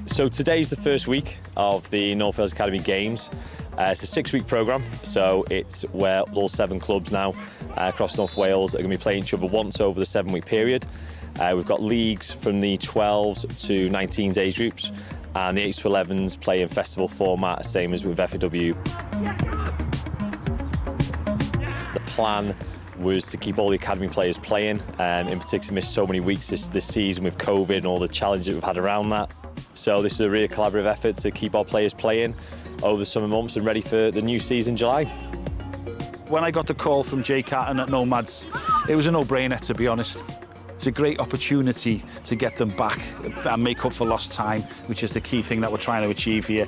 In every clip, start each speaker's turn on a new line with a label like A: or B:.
A: So today's the first week of the North Wales Academy Games. It's a 6-week programme, so it's where all 7 clubs now across North Wales are going to be playing each other once over the 7-week period. We've got leagues from the 12s to 19s age groups, and the 8s to 11s play in festival format, same as with FAW. The plan was to keep all the academy players playing, in particular missed so many weeks this season with COVID and all the challenges we've had around that. So this is a really collaborative effort to keep our players playing over the summer months and ready for the new season in July.
B: When I got the call from Jay Catton at Nomads, it was a no-brainer, to be honest. It's a great opportunity to get them back and make up for lost time, which is the key thing that we're trying to achieve here.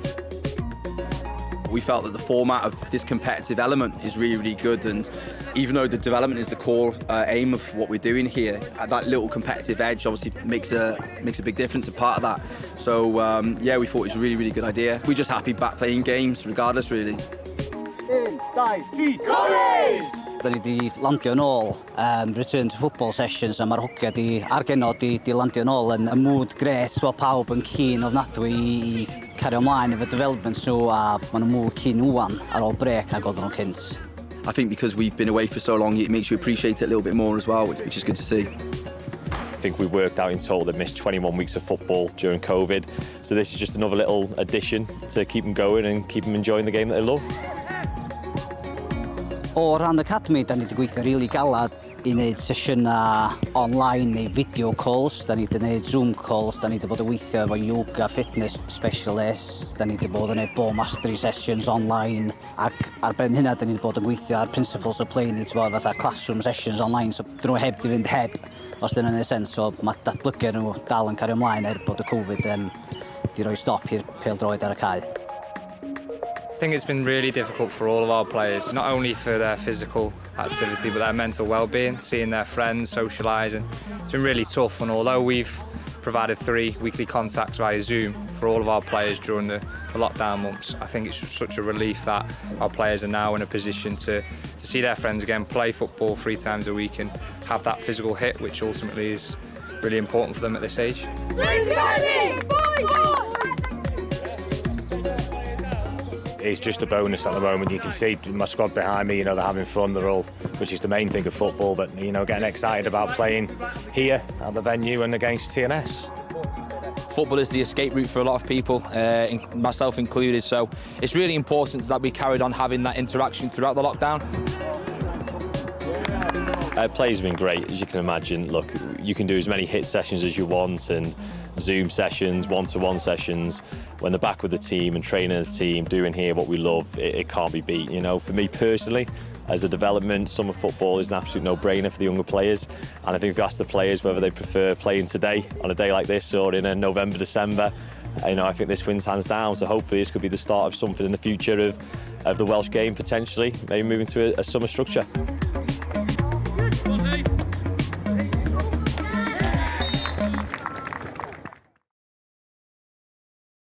C: We felt that the format of this competitive element is really, really good, and even though the development is the core aim of what we're doing here, that little competitive edge obviously makes a big difference, a part of that. So yeah, we thought it was a really, really good idea. We're just happy back playing games regardless, really.
D: 1, 2, 3, Gogledd! Da ni wedi landio nôl, return to football sessions, a mae'r hogia a'r genod di landio nôl yn mood gret, wel pawb yn keen ofnadwy i cario ymlaen efo developments nhw, a maen nhw'n mood keen wan ar ôl brec nag oedden nhw cynt.
C: I think because we've been away for so long, it makes you appreciate it a little bit more as well, which is good to see.
A: I think we worked out in total they missed 21 weeks of football during COVID, so this is just another little addition to keep them going and keep them enjoying the game that they love.
D: O ran Academi, da ni wedi gweithio rili galad i wneud sesiynau online neu video calls, da ni wedi wneud Zoom calls, da ni wedi bod yn weithio efo yoga, fitness specialists, da ni wedi bod yn wneud ball mastery sessions online, ac ar ben hynna da ni wedi bod yn gweithio ar principles of play, ni wedi bod fatha classroom sessions online, so dyn nhw heb di fynd heb, os dyn nhw'n ei sens, so mae datblygu nhw dal yn cario ymlaen bod y Covid di roi stop i'r pêl-droed ar y cae.
E: I think it's been really difficult for all of our players, not only for their physical activity but their mental well-being, seeing their friends, socialising. It's been really tough, and although we've provided 3 weekly contacts via Zoom for all of our players during the lockdown months, I think it's just such a relief that our players are now in a position to see their friends again, play football 3 times a week and have that physical hit, which ultimately is really important for them at this age.
F: It's just a bonus at the moment. You can see my squad behind me, they're having fun, they're all, which is the main thing of football, but, getting excited about playing here at the venue and against TNS.
G: Football is the escape route for a lot of people, myself included, so it's really important that we carried on having that interaction throughout the lockdown.
A: Players have been great, as you can imagine. Look, you can do as many HIIT sessions as you want and Zoom sessions, one-to-one sessions. When they're back with the team and training the team, doing here what we love, it can't be beat. For me personally, as a development, summer football is an absolute no-brainer for the younger players. And I think if you ask the players whether they prefer playing today, on a day like this, or in a November, December, I think this wins hands down. So hopefully this could be the start of something in the future of the Welsh game, potentially, maybe moving to a summer structure.